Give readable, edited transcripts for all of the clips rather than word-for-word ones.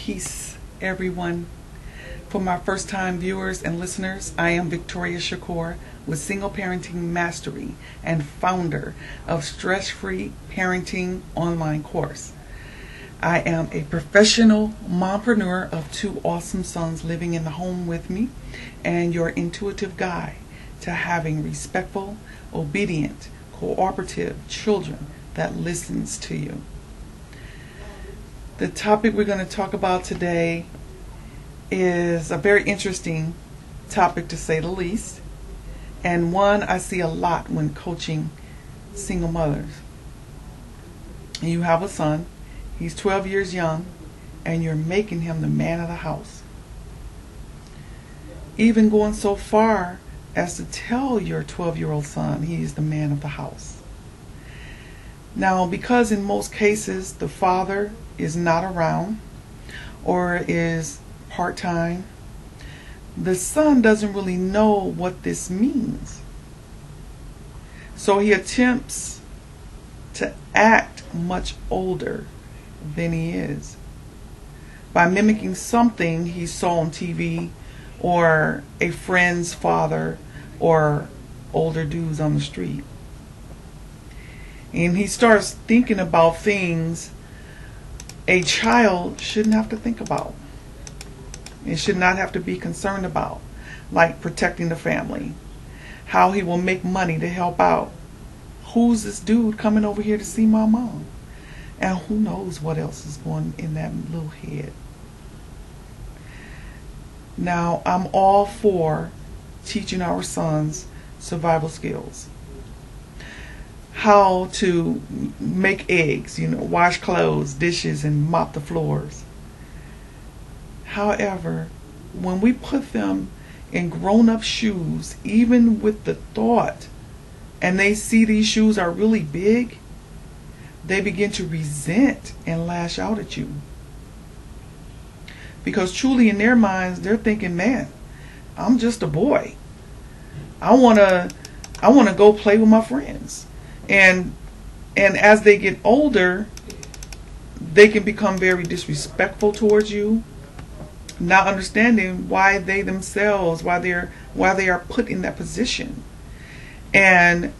Peace, everyone. For my first time viewers and listeners, I am Victoria Shakoor with Single Parenting Mastery and founder of Stress Free Parenting online course. I am a professional mompreneur of two awesome sons living in the home with me and your intuitive guide to having respectful, obedient, cooperative children that listens to you. The topic we're going to talk about today is a very interesting topic, to say the least, and one I see a lot when coaching single mothers. And you have a son, he's 12 years young, and you're making him the man of the house. Even going so far as to tell your 12-year-old son he's the man of the house. Now, because in most cases the father is not around or is part-time, the son doesn't really know what this means. So he attempts to act much older than he is by mimicking something he saw on TV or a friend's father or older dudes on the street. And he starts thinking about things a child shouldn't have to think about. It should not have to be concerned about, like protecting the family, how he will make money to help out, who's this dude coming over here to see my mom, and who knows what else is going in that little head. Now, I'm all for teaching our sons survival skills. How to make eggs, wash clothes, dishes, and mop the floors. However, when we put them in grown-up shoes, even with the thought, and they see these shoes are really big, they begin to resent and lash out at you. Because truly in their minds, they're thinking, man, I'm just a boy. I wanna go play with my friends. And as they get older, they can become very disrespectful towards you, not understanding why they themselves, why they are put in that position and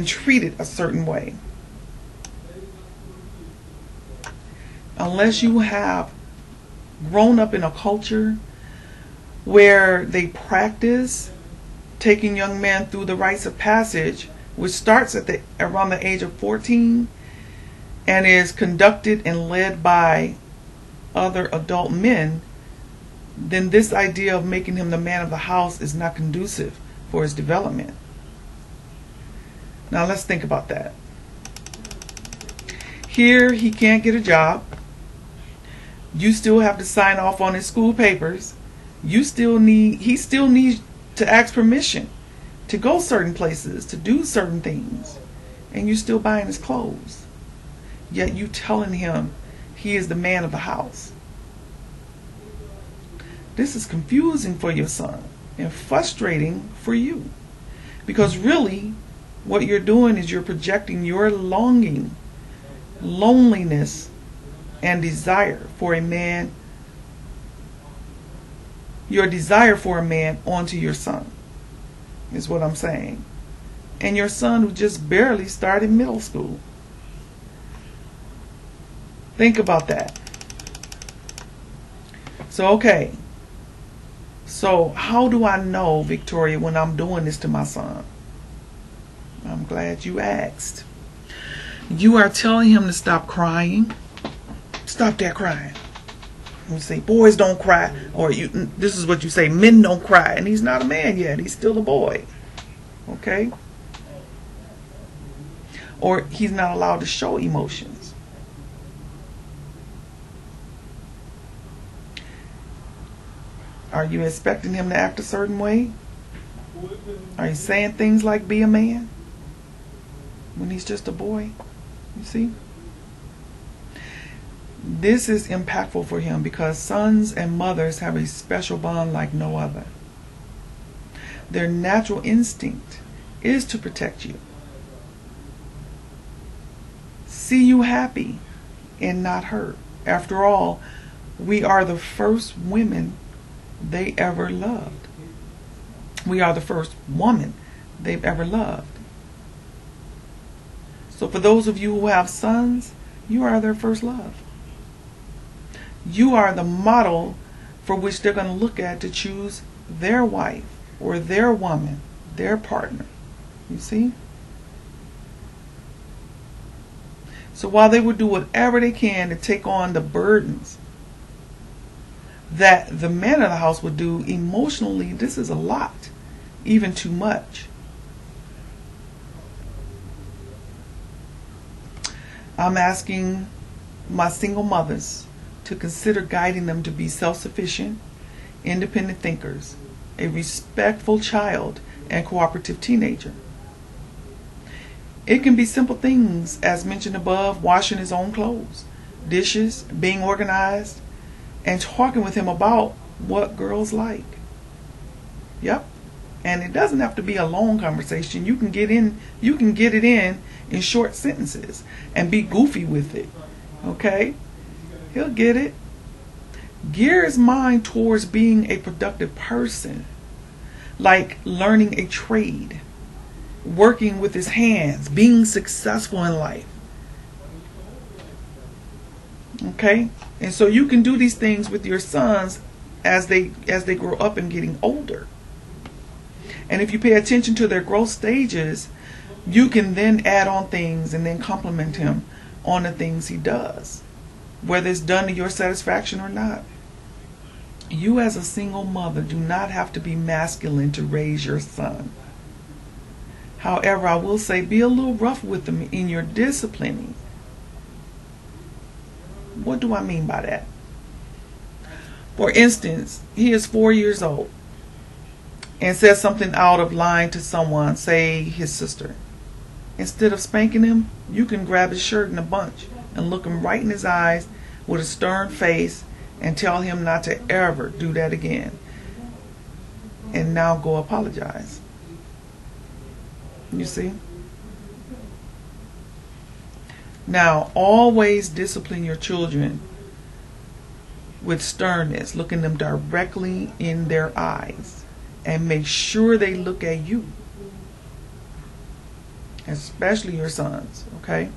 treated a certain way. Unless you have grown up in a culture where they practice taking young men through the rites of passage, which starts at around the age of 14 and is conducted and led by other adult men, then this idea of making him the man of the house is not conducive for his development. Now let's think about that. Here he can't get a job. You still have to sign off on his school papers. He still needs to ask permission to go certain places, to do certain things, and you're still buying his clothes. Yet you telling him he is the man of the house. This is confusing for your son and frustrating for you, because really what you're doing is you're projecting your longing, loneliness, and desire for a man, your desire for a man onto your son, is what I'm saying. And your son who just barely started middle school. Think about that. So how do I know, Victoria, when I'm doing this to my son? I'm glad you asked. You are telling him to stop crying. Stop that crying. You say, boys don't cry, or this is what you say, men don't cry, and he's not a man yet, he's still a boy. Okay? Or he's not allowed to show emotions. Are you expecting him to act a certain way? Are you saying things like be a man when he's just a boy? You see? This is impactful for him because sons and mothers have a special bond like no other. Their natural instinct is to protect you. See you happy and not hurt. After all, We are the first women they ever loved. We are the first woman they've ever loved. So for those of you who have sons, you are their first love. You are the model for which they're going to look at to choose their wife or their woman, their partner. You see? So while they will do whatever they can to take on the burdens that the man of the house would do, emotionally, this is a lot, even too much. I'm asking my single mothers to consider guiding them to be self-sufficient, independent thinkers, a respectful child, and cooperative teenager. It can be simple things, as mentioned above: washing his own clothes, dishes, being organized, and talking with him about what girls like. Yep. And it doesn't have to be a long conversation. You can get it in short sentences and be goofy with it. Okay? He'll get it. Gear his mind towards being a productive person, like learning a trade, working with his hands, being successful in life. Okay? And so you can do these things with your sons as they grow up and getting older. And if you pay attention to their growth stages, you can then add on things and then compliment him on the things he does, whether it's done to your satisfaction or not. You as a single mother do not have to be masculine to raise your son. However, I will say, be a little rough with him in your disciplining. What do I mean by that? For instance, he is 4 years old and says something out of line to someone, say his sister. Instead of spanking him, you can grab his shirt in a bunch and look him right in his eyes with a stern face and tell him not to ever do that again. And now go apologize. You see? Now, always discipline your children with sternness, looking them directly in their eyes, and make sure they look at you, especially your sons. Okay?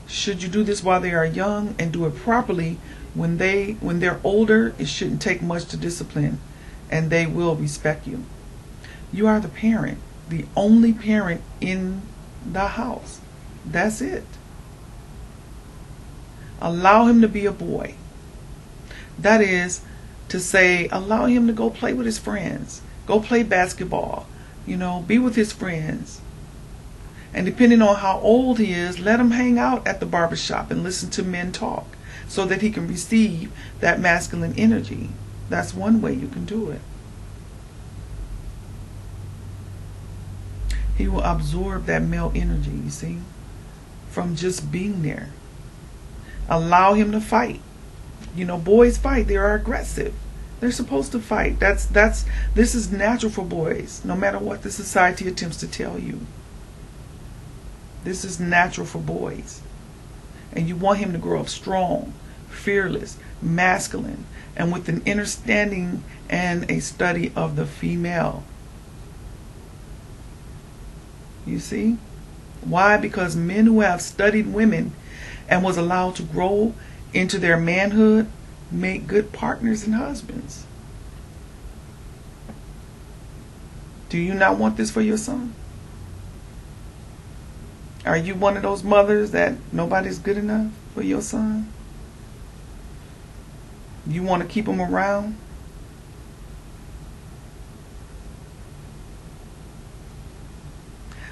Should you do this while they are young and do it properly, when they're older, it shouldn't take much to discipline, and they will respect you. You are the parent, the only parent in the house. That's it. Allow him to be a boy. That is to say, allow him to go play with his friends, go play basketball, be with his friends. And depending on how old he is, let him hang out at the barbershop and listen to men talk so that he can receive that masculine energy. That's one way you can do it. He will absorb that male energy, you see, from just being there. Allow him to fight. Boys fight. They are aggressive. They're supposed to fight. This is natural for boys, no matter what the society attempts to tell you. This is natural for boys. And you want him to grow up strong, fearless, masculine, and with an understanding and a study of the female. You see? Why? Because men who have studied women and was allowed to grow into their manhood make good partners and husbands. Do you not want this for your son? Are you one of those mothers that nobody's good enough for your son? You want to keep him around?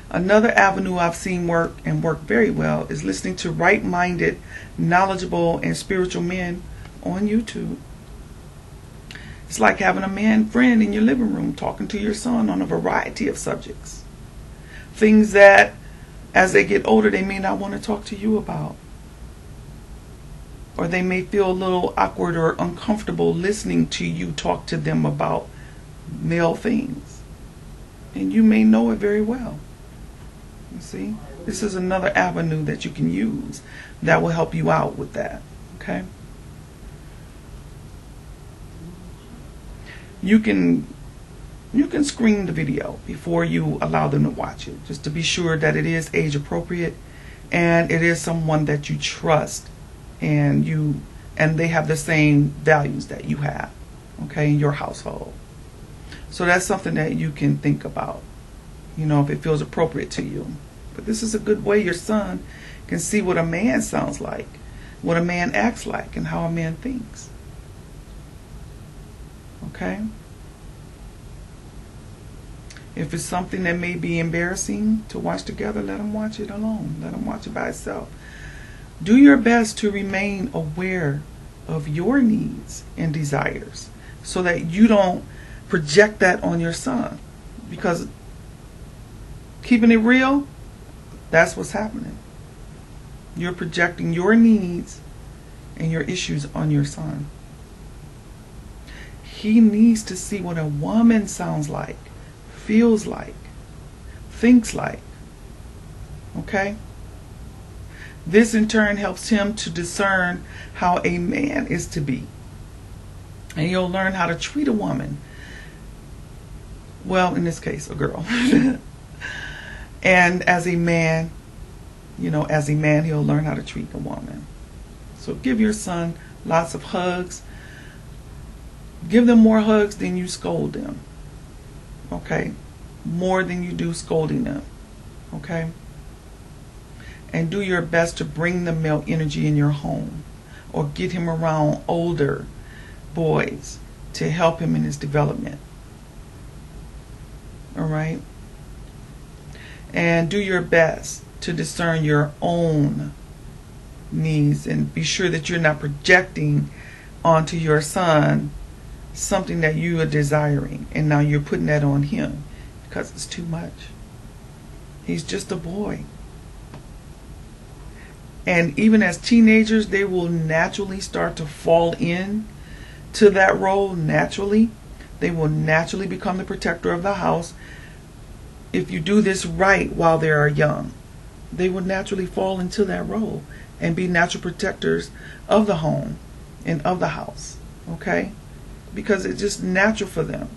Another avenue I've seen work and work very well is listening to right-minded, knowledgeable, and spiritual men on YouTube. It's like having a man friend in your living room talking to your son on a variety of subjects. Things that, as they get older, they may not want to talk to you about. Or they may feel a little awkward or uncomfortable listening to you talk to them about male things. And you may know it very well. You see? This is another avenue that you can use that will help you out with that. Okay? Okay? You can screen the video before you allow them to watch it, just to be sure that it is age appropriate and it is someone that you trust, and they have the same values that you have, okay, in your household. So that's something that you can think about, if it feels appropriate to you. But this is a good way your son can see what a man sounds like, what a man acts like, and how a man thinks. Okay? If it's something that may be embarrassing to watch together, let him watch it alone. Let him watch it by itself. Do your best to remain aware of your needs and desires so that you don't project that on your son. Because keeping it real, that's what's happening. You're projecting your needs and your issues on your son. He needs to see what a woman sounds like, feels like, thinks like. Okay? This in turn helps him to discern how a man is to be. And he'll learn how to treat a woman. Well, in this case, a girl. And as a man, he'll learn how to treat a woman. So give your son lots of hugs. Give them more hugs than you scold them. Okay? More than you do scolding them. Okay? And do your best to bring the male energy in your home, or get him around older boys to help him in his development. All right? And do your best to discern your own needs, and be sure that you're not projecting onto your son something that you are desiring, and now you're putting that on him because it's too much. He's just a boy. And even as teenagers, they will naturally start to fall in to that role naturally. They will naturally become the protector of the house. If you do this right while they are young, they will naturally fall into that role and be natural protectors of the home and of the house. Okay? Because it's just natural for them.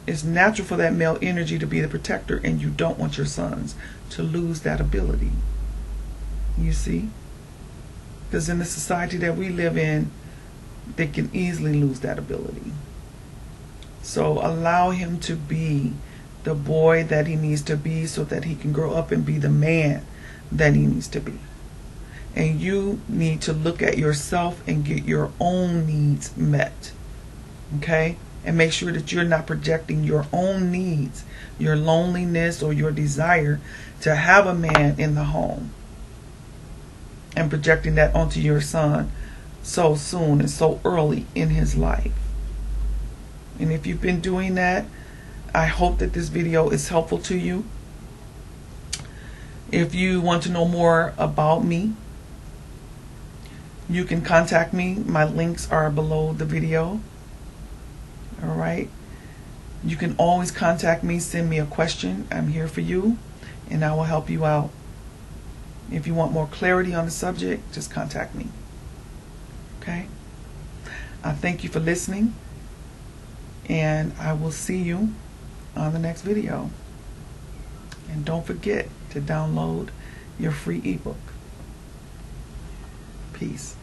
It's natural for that male energy to be the protector, and you don't want your sons to lose that ability. You see? Because in the society that we live in, they can easily lose that ability. So allow him to be the boy that he needs to be, so that he can grow up and be the man that he needs to be. And you need to look at yourself and get your own needs met. Okay? And make sure that you're not projecting your own needs, your loneliness, or your desire to have a man in the home, and projecting that onto your son so soon and so early in his life. And if you've been doing that, I hope that this video is helpful to you. If you want to know more about me, you can contact me. My links are below the video. All right. You can always contact me, send me a question. I'm here for you, and I will help you out. If you want more clarity on the subject, just contact me. Okay? I thank you for listening, and I will see you on the next video. And don't forget to download your free ebook. Peace.